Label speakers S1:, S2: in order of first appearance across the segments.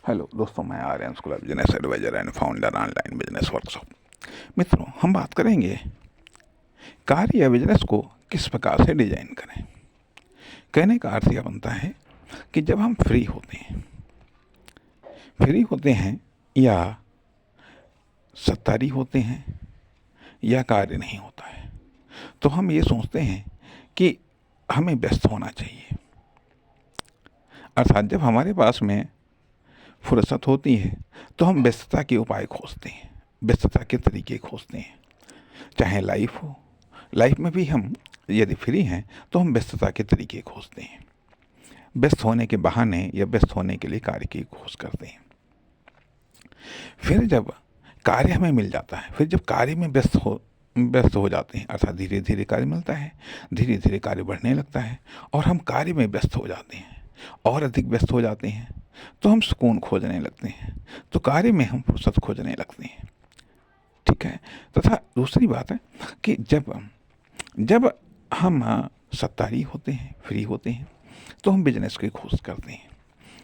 S1: Hello दोस्तों, मैं Aryan School of Business advisor and founder online business workshop. मित्रों, हम बात करेंगे कार्य या बिजनेस को किस प्रकार से डिजाइन करें। कहने का अर्थ यह बनता है कि जब हम फ्री होते हैं या सत्तारी होते हैं या कार्य नहीं होता है, तो हम ये सोचते हैं कि हमें व्यस्त होना चाहिए। अर्थात जब हमारे पास में फुर्सत होती है तो हम व्यस्तता के उपाय खोजते हैं, व्यस्तता के तरीके खोजते हैं। चाहे लाइफ हो, लाइफ में भी हम यदि फ्री हैं तो हम व्यस्तता के तरीके खोजते हैं, व्यस्त होने के बहाने या व्यस्त होने के लिए कार्य की खोज करते हैं। फिर जब कार्य हमें मिल जाता है, फिर जब कार्य में व्यस्त हो जाते हैं, अर्थात धीरे धीरे कार्य मिलता है, धीरे धीरे कार्य बढ़ने लगता है और हम कार्य में व्यस्त हो जाते हैं और अधिक व्यस्त हो जाते हैं, तो हम सुकून खोजने लगते हैं, तो कार्य में हम फुर्सत खोजने लगते हैं। ठीक है। तथा दूसरी बात है कि जब हम सत्तारी होते हैं, फ्री होते हैं, तो हम बिजनेस की खोज करते हैं,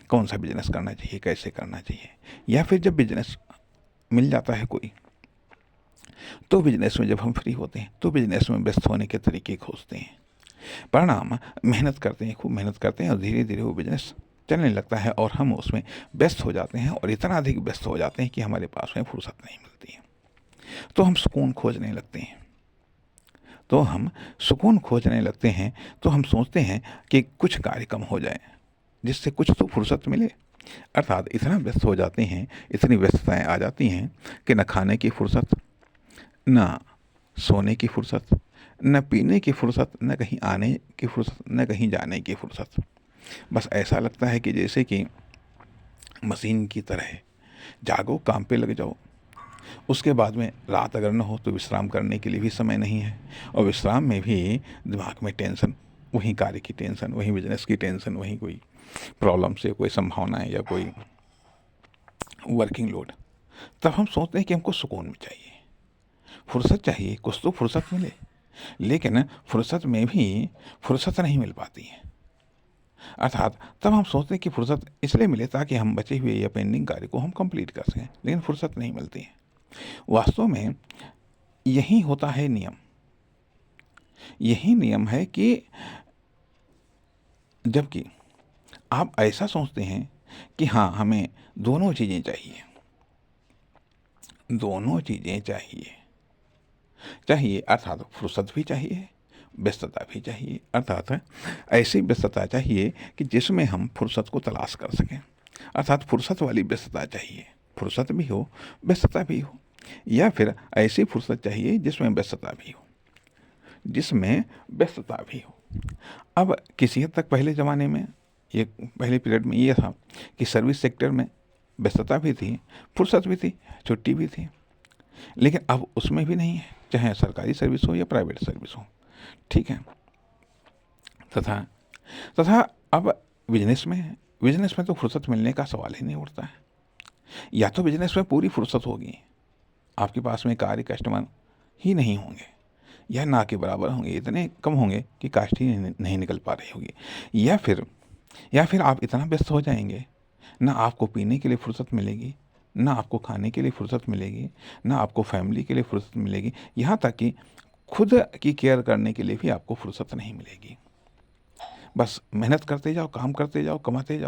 S1: कौन सा बिजनेस करना चाहिए, कैसे करना चाहिए। या फिर जब बिजनेस मिल जाता है कोई, तो बिजनेस में जब हम फ्री होते हैं तो बिजनेस में व्यस्त होने के तरीके खोजते हैं। परिणाम मेहनत करते हैं, खूब मेहनत करते हैं और धीरे धीरे वो बिजनेस चलने लगता है और हम उसमें व्यस्त हो जाते हैं और इतना अधिक व्यस्त हो जाते हैं कि हमारे पास में फुर्सत नहीं मिलती है। तो हम सुकून खोजने लगते हैं, तो हम सोचते हैं कि कुछ कार्य कम हो जाए जिससे कुछ तो फुर्सत मिले। अर्थात इतना व्यस्त हो जाते हैं, इतनी व्यस्तताएं आ जाती हैं कि न खाने की फुर्सत, न सोने की फुर्सत, न पीने की फुर्सत, न कहीं आने की फुर्सत, न कहीं जाने की फुर्सत। बस ऐसा लगता है कि जैसे कि मशीन की तरह जागो, काम पे लग जाओ। उसके बाद में रात अगर न हो तो विश्राम करने के लिए भी समय नहीं है, और विश्राम में भी दिमाग में टेंशन, वहीं कार्य की टेंशन, वहीं बिजनेस की टेंशन, वहीं कोई प्रॉब्लम से कोई संभावनाएं या कोई वर्किंग लोड। तब हम सोचते हैं कि हमको सुकून चाहिए, फुर्सत चाहिए, कुछ तो फुर्सत मिले। लेकिन फुर्सत में भी फुर्सत नहीं मिल पाती है। अर्थात तब हम सोचते हैं कि फुर्सत इसलिए मिले ताकि हम बचे हुए या पेंडिंग कार्य को हम कंप्लीट कर सकें, लेकिन फुर्सत नहीं मिलती है। वास्तव में यही होता है नियम। यही नियम है कि जबकि आप ऐसा सोचते हैं कि हाँ, हमें दोनों चीज़ें चाहिए, दोनों चीज़ें चाहिए, अर्थात फुर्सत भी चाहिए, व्यस्तता भी चाहिए। अर्थात ऐसी व्यस्तता चाहिए कि जिसमें हम फुर्सत को तलाश कर सकें, अर्थात फुर्सत वाली व्यस्तता चाहिए, फुर्सत भी हो, व्यस्तता भी हो। या फिर ऐसी फुर्सत चाहिए जिसमें व्यस्तता भी हो, अब किसी हद तक पहले ज़माने में, ये पहले पीरियड में ये था कि सर्विस सेक्टर में व्यस्तता भी थी, फुर्सत भी थी, छुट्टी भी थी। लेकिन अब उसमें भी नहीं है, चाहे सरकारी सर्विस हो या प्राइवेट सर्विस हो। ठीक है। तथा तथा अब बिजनेस में तो फुर्सत मिलने का सवाल ही नहीं उठता है। या तो बिजनेस में पूरी फुर्सत होगी, आपके पास में कार्य कस्टमर ही नहीं होंगे या ना के बराबर होंगे, इतने कम होंगे कि कास्ट ही नहीं निकल पा रही होगी। या फिर आप इतना व्यस्त हो जाएंगे, ना आपको पीने के लिए फुर्सत मिलेगी, ना आपको खाने के लिए फुर्सत मिलेगी, ना आपको फैमिली के लिए फुर्सत मिलेगी, यहाँ तक कि खुद की केयर करने के लिए भी आपको फुर्सत नहीं मिलेगी। बस मेहनत करते जाओ, काम करते जाओ, कमाते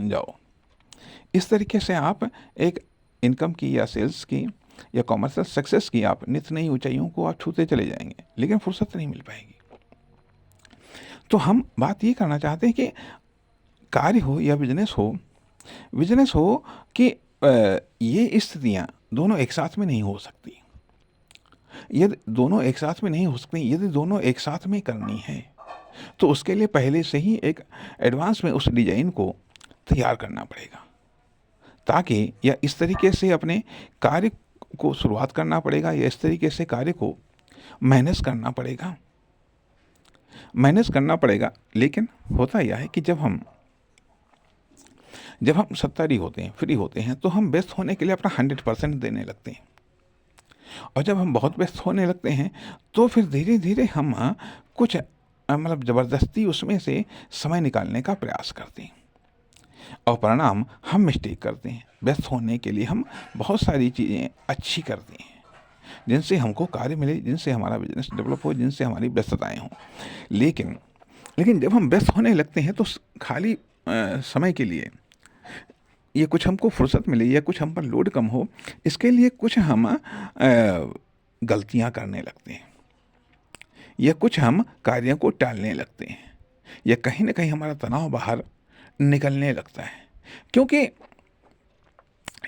S1: जाओ। इस तरीके से आप एक इनकम की या सेल्स की या कॉमर्शियल सक्सेस की आप नित्य नई ऊंचाइयों को आप छूते चले जाएंगे, लेकिन फुर्सत नहीं मिल पाएगी। तो हम बात ये करना चाहते हैं कि कार्य हो या बिजनेस हो कि ये स्थितियाँ दोनों एक साथ में नहीं हो सकती। यदि दोनों एक साथ में नहीं हो सकती, यदि दोनों एक साथ में करनी है, तो उसके लिए पहले से ही एक एडवांस में उस डिजाइन को तैयार करना पड़ेगा, ताकि या इस तरीके से अपने कार्य को शुरुआत करना पड़ेगा, या इस तरीके से कार्य को मैनेज करना पड़ेगा। लेकिन होता यह है कि जब हम सत्तारी होते हैं, फ्री होते हैं, तो हम व्यस्त होने के लिए अपना 100% देने लगते हैं। और जब हम बहुत व्यस्त होने लगते हैं तो फिर धीरे धीरे हम कुछ मतलब ज़बरदस्ती उसमें से समय निकालने का प्रयास करते हैं। और परिणाम हम मिस्टेक करते हैं। व्यस्त होने के लिए हम बहुत सारी चीज़ें अच्छी करते हैं जिनसे हमको कार्य मिले, जिनसे हमारा बिजनेस डेवलप हो, जिनसे हमारी व्यस्तताएं हों। लेकिन लेकिन जब हम व्यस्त होने लगते हैं तो खाली समय के लिए ये कुछ हमको फुर्सत मिले या कुछ हम पर लोड कम हो, इसके लिए कुछ हम गलतियां करने लगते हैं या कुछ हम कार्यों को टालने लगते हैं या कहीं ना कहीं हमारा तनाव बाहर निकलने लगता है। क्योंकि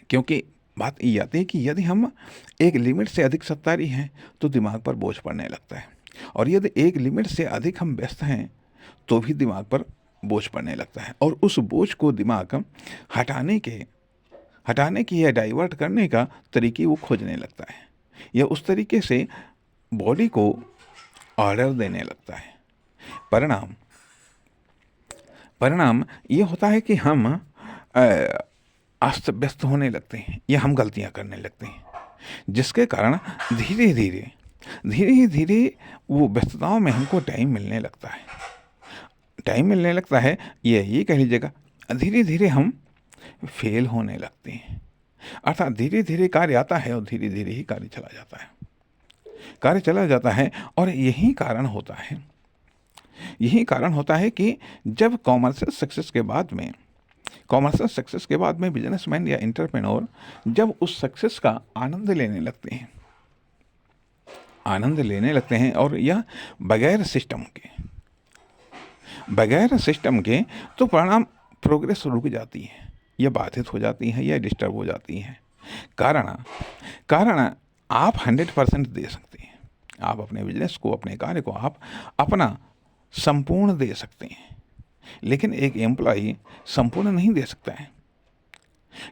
S1: क्योंकि बात ये आती है कि यदि हम एक लिमिट से अधिक सत्तारी हैं तो दिमाग पर बोझ पड़ने लगता है, और यदि एक लिमिट से अधिक हम व्यस्त हैं तो भी दिमाग पर बोझ पड़ने लगता है, और उस बोझ को दिमाग हटाने की या डाइवर्ट करने का तरीके वो खोजने लगता है या उस तरीके से बॉडी को ऑर्डर देने लगता है। परिणाम परिणाम ये होता है कि हम अस्त व्यस्त होने लगते हैं या हम गलतियां करने लगते हैं, जिसके कारण धीरे धीरे वो व्यस्तताओं में हमको टाइम मिलने लगता है। ये कह लीजिएगा, धीरे धीरे हम फेल होने लगते हैं। अर्थात धीरे धीरे कार्य आता है और धीरे धीरे ही कार्य चला जाता है। और यही कारण होता है कि जब कॉमर्शियल सक्सेस के बाद में बिजनेसमैन या एंटरप्रेन्योर जब उस सक्सेस का आनंद लेने लगते हैं और यह बगैर सिस्टम के तो परिणाम प्रोग्रेस रुक जाती है या बाधित हो जाती है या डिस्टर्ब हो जाती है। कारण आप 100% दे सकते हैं, आप अपने बिजनेस को, अपने कार्य को आप अपना संपूर्ण दे सकते हैं, लेकिन एक एम्प्लॉय संपूर्ण नहीं दे सकता है,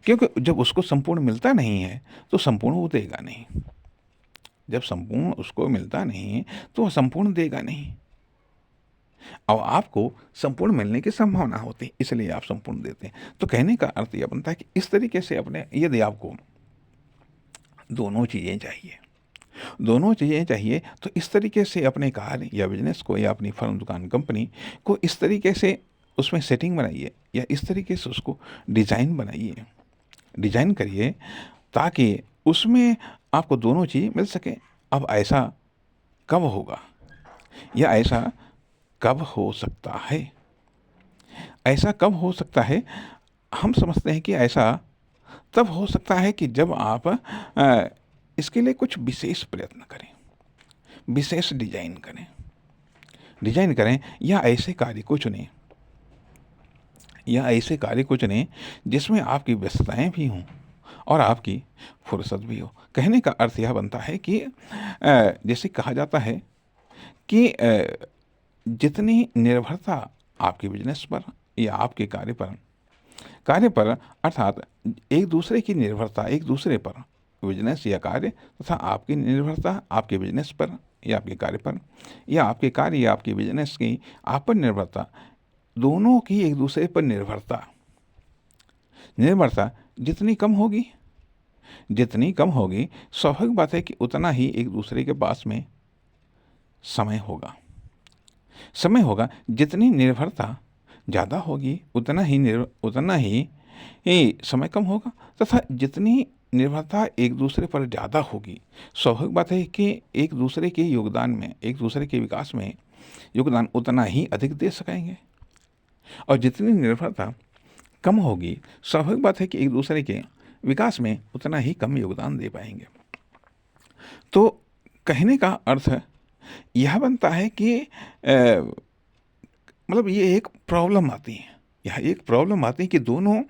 S1: क्योंकि जब उसको संपूर्ण मिलता नहीं है तो संपूर्ण वो देगा नहीं। जब संपूर्ण उसको मिलता नहीं तो वह संपूर्ण देगा नहीं, और आपको संपूर्ण मिलने की संभावना होती है, इसलिए आप संपूर्ण देते हैं। तो कहने का अर्थ यह बनता है कि इस तरीके से यदि आपको दोनों चीज़ें चाहिए तो इस तरीके से अपने कार्य या बिजनेस को या अपनी फर्म, दुकान, कंपनी को इस तरीके से उसमें सेटिंग बनाइए या इस तरीके से उसको डिज़ाइन करिए ताकि उसमें आपको दोनों चीज़ मिल सके। अब ऐसा कब होगा या ऐसा कब हो सकता है? हम समझते हैं कि ऐसा तब हो सकता है कि जब आप इसके लिए कुछ विशेष प्रयत्न करें, विशेष डिजाइन करें या ऐसे कार्य को चुनें जिसमें आपकी व्यस्तताएं भी हों और आपकी फुर्सत भी हो। कहने का अर्थ यह बनता है कि जैसे कहा जाता है कि जितनी निर्भरता आपके बिजनेस पर या आपके कार्य पर अर्थात एक दूसरे की निर्भरता एक दूसरे पर, बिजनेस या कार्य तथा आपकी निर्भरता आपके बिजनेस पर या आपके कार्य पर, या आपके कार्य या आपके बिजनेस की आप पर निर्भरता, दोनों की एक दूसरे पर निर्भरता जितनी कम होगी स्वाभाविक बात है कि उतना ही एक दूसरे के पास में समय होगा। जितनी निर्भरता ज़्यादा होगी उतना ही समय कम होगा, तथा जितनी निर्भरता एक दूसरे पर ज़्यादा होगी स्वाभाविक बात है कि एक दूसरे के योगदान में, एक दूसरे के विकास में योगदान उतना ही अधिक दे सकेंगे, और जितनी निर्भरता कम होगी स्वाभाविक बात है कि एक दूसरे के विकास में उतना ही कम योगदान दे पाएंगे। तो कहने का अर्थ यह बनता है कि मतलब ये एक प्रॉब्लम आती है कि दोनों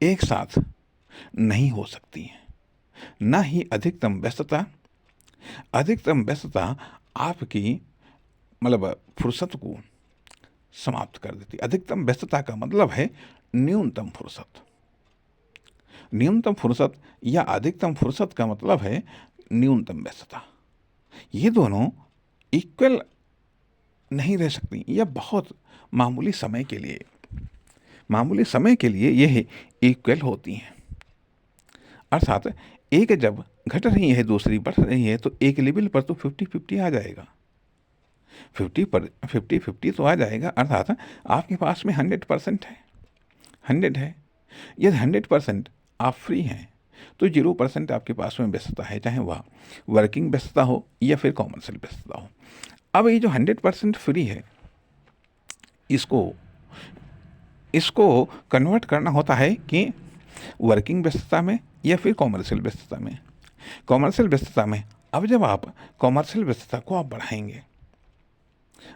S1: एक साथ नहीं हो सकती हैं। ना ही अधिकतम व्यस्तता आपकी मतलब फुर्सत को समाप्त कर देती। अधिकतम व्यस्तता का मतलब है न्यूनतम फुर्सत या अधिकतम फुर्सत का मतलब है न्यूनतम व्यस्तता। ये दोनों इक्वल नहीं रह सकती, या बहुत मामूली समय के लिए यह इक्वल होती हैं। अर्थात एक जब घट रही है दूसरी बढ़ रही है तो एक लेवल पर तो 50-50 आ जाएगा, 50-50 तो आ जाएगा। अर्थात आपके पास में 100% है, यदि 100% आप फ्री हैं तो 0% आपके पास में व्यस्तता है, चाहे वह वर्किंग व्यस्तता हो या फिर कॉमर्शियल व्यस्तता हो। अब ये जो 100% फ्री है, इसको इसको कन्वर्ट करना होता है कि वर्किंग व्यस्तता में या फिर कॉमर्शियल व्यस्तता में। कॉमर्शियल व्यस्तता में अब जब आप कॉमर्शियल व्यस्तता को आप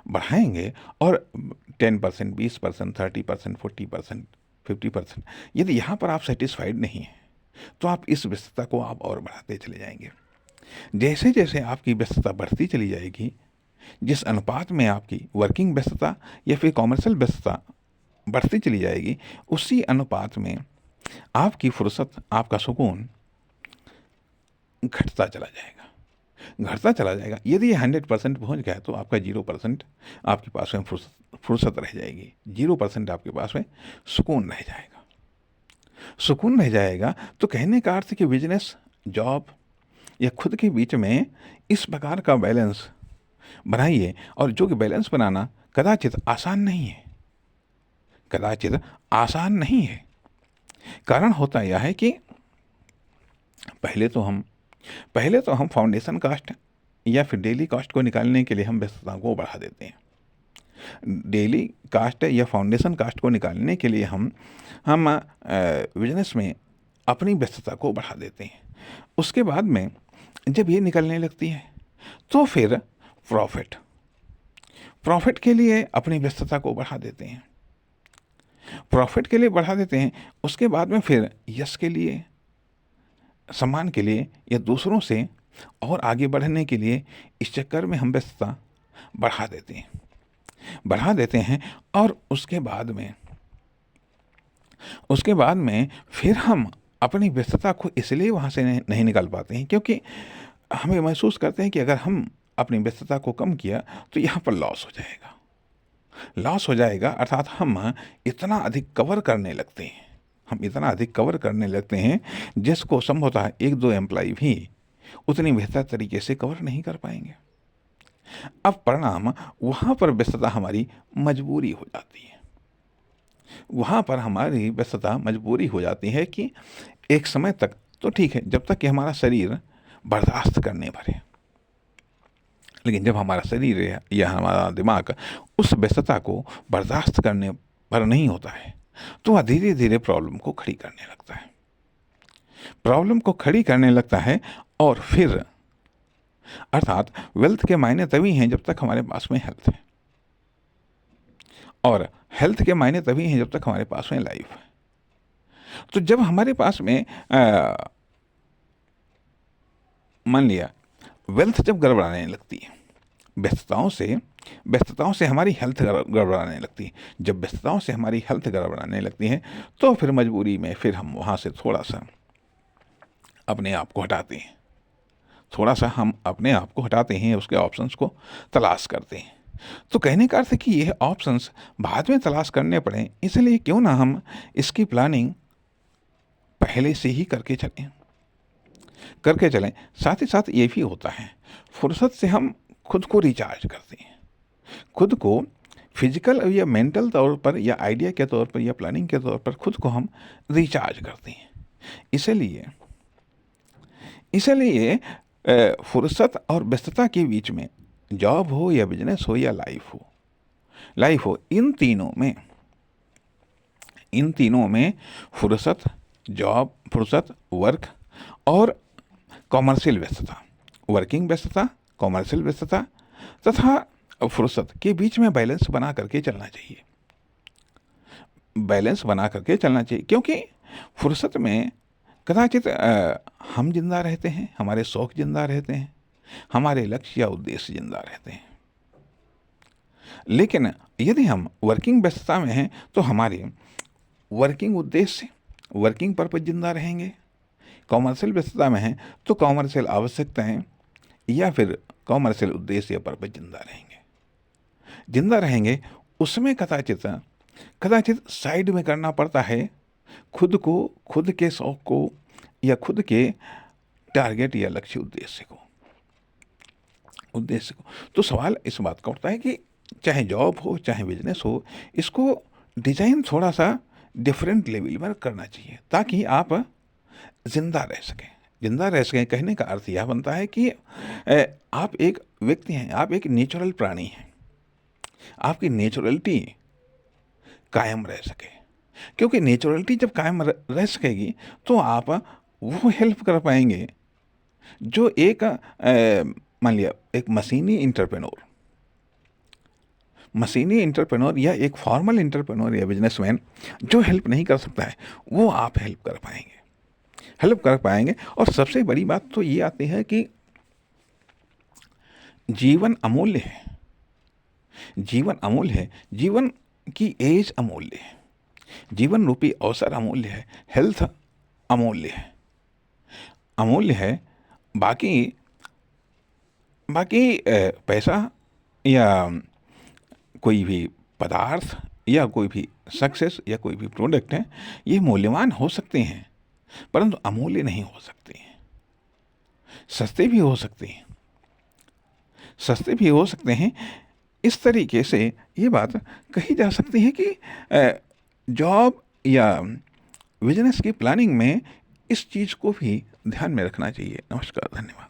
S1: बढ़ाएंगे और 10%, 20%, 30%, 40%, 50%, यदि यहाँ पर आप सेटिस्फाइड नहीं हैं तो आप इस व्यस्तता को आप और बढ़ाते चले जाएंगे। जैसे जैसे आपकी व्यस्तता बढ़ती चली जाएगी, जिस अनुपात में आपकी वर्किंग व्यस्तता या फिर कॉमर्शियल व्यस्तता बढ़ती चली जाएगी, उसी अनुपात में आपकी फुर्सत, आपका सुकून घटता चला जाएगा। यदि ये 100% पहुँच गया तो आपका 0% आपके पास में फुर्सत रह जाएगी, 0% आपके पास में सुकून रह जाएगा। तो कहने का अर्थ कि बिजनेस, जॉब या खुद के बीच में इस प्रकार का बैलेंस बनाइए, और जो कि बैलेंस बनाना कदाचित आसान नहीं है। कारण होता यह है कि पहले तो हम फाउंडेशन कास्ट या फिर डेली कॉस्ट को निकालने के लिए हम व्यस्तता को बढ़ा देते हैं। डेली कास्ट या फाउंडेशन कास्ट को निकालने के लिए हम बिजनेस में अपनी व्यस्तता को बढ़ा देते हैं। उसके बाद में जब ये निकलने लगती है तो फिर प्रॉफिट के लिए अपनी व्यस्तता को बढ़ा देते हैं। उसके बाद में फिर यश के लिए, सम्मान के लिए या दूसरों से और आगे बढ़ने के लिए इस चक्कर में हम व्यस्तता बढ़ा देते हैं। और उसके बाद में फिर हम अपनी व्यस्तता को इसलिए वहाँ से नहीं निकाल पाते हैं क्योंकि हमें महसूस करते हैं कि अगर हम अपनी व्यस्तता को कम किया तो यहाँ पर लॉस हो जाएगा। अर्थात हम इतना अधिक कवर करने लगते हैं जिसको संभवतः 1-2 एम्प्लॉय भी उतनी बेहतर तरीके से कवर नहीं कर पाएंगे। अब परिणाम वहाँ पर व्यस्तता हमारी मजबूरी हो जाती है कि एक समय तक तो ठीक है, जब तक कि हमारा शरीर बर्दाश्त करने भरे, लेकिन जब हमारा शरीर या हमारा दिमाग उस व्यस्तता को बर्दाश्त करने पर नहीं होता है तो वह धीरे धीरे प्रॉब्लम को खड़ी करने लगता है। और फिर अर्थात वेल्थ के मायने तभी हैं जब तक हमारे पास में हेल्थ है, और हेल्थ के मायने तभी हैं जब तक हमारे पास में लाइफ है। तो जब हमारे पास में मान लिया वेल्थ जब गड़बड़ाने लगती है, व्यस्तताओं से हमारी हेल्थ गड़बड़ाने लगती है। जब व्यस्तताओं से हमारी हेल्थ गड़बड़ाने लगती है तो फिर मजबूरी में फिर हम वहाँ से थोड़ा सा अपने आप को हटाते हैं, उसके ऑप्शंस को तलाश करते हैं। तो कहने का अर्थ है कि यह ऑप्शंस बाद में तलाश करने पड़े, इसलिए क्यों ना हम इसकी प्लानिंग पहले से ही करके चलें। साथ ही साथ ये भी होता है, फुर्सत से हम खुद को रिचार्ज करते हैं, खुद को फिजिकल या मेंटल तौर पर या आइडिया के तौर पर या प्लानिंग के तौर पर खुद को हम रिचार्ज करते हैं। इसलिए फुर्सत और व्यस्तता के बीच में, जॉब हो या बिजनेस हो या लाइफ हो, इन तीनों में फुर्सत, वर्क और कॉमर्शियल व्यस्तता, वर्किंग व्यस्तता, कॉमर्शियल व्यस्तता तथा फुर्सत के बीच में बैलेंस बना करके चलना चाहिए। क्योंकि फुर्सत में कदाचित हम जिंदा रहते हैं, हमारे शौक जिंदा रहते हैं, हमारे लक्ष्य या उद्देश्य जिंदा रहते हैं। लेकिन यदि हम वर्किंग व्यस्तता में हैं तो हमारे वर्किंग उद्देश्य, वर्किंग पर्पज जिंदा रहेंगे। कॉमर्शियल व्यस्तता में हैं तो कॉमर्शियल आवश्यकताएं या फिर कॉमर्शियल उद्देश्य या पर्पज जिंदा रहेंगे। उसमें कदाचित साइड में करना पड़ता है खुद के शौक को या खुद के टारगेट या लक्ष्य उद्देश्य को। तो सवाल इस बात का उठता है कि चाहे जॉब हो चाहे बिजनेस हो, इसको डिजाइन थोड़ा सा डिफरेंट लेवल पर करना चाहिए ताकि आप जिंदा रह सकें। जिंदा रह सकें कहने का अर्थ यह बनता है कि आप एक व्यक्ति हैं, आप एक नेचुरल प्राणी हैं, आपकी नेचुरलिटी कायम रह सके। क्योंकि नेचुरलिटी जब कायम रह सकेगी तो आप वो हेल्प कर पाएंगे जो एक मान लिया एक मशीनी इंटरप्रेन्योर या एक फॉर्मल इंटरप्रेन्योर या बिजनेसमैन जो हेल्प नहीं कर सकता है, वो आप हेल्प कर पाएंगे। और सबसे बड़ी बात तो ये आती है कि जीवन अमूल्य है, जीवन की एज अमूल्य है, जीवन रूपी अवसर अमूल्य है, हेल्थ अमूल्य है। बाकी पैसा या कोई भी पदार्थ या कोई भी सक्सेस या कोई भी प्रोडक्ट है, ये मूल्यवान हो सकते हैं परंतु अमूल्य नहीं हो सकते हैं। सस्ते भी हो सकते हैं। इस तरीके से ये बात कही जा सकती है कि जॉब या बिजनेस की प्लानिंग में इस चीज़ को भी ध्यान में रखना चाहिए। नमस्कार, धन्यवाद।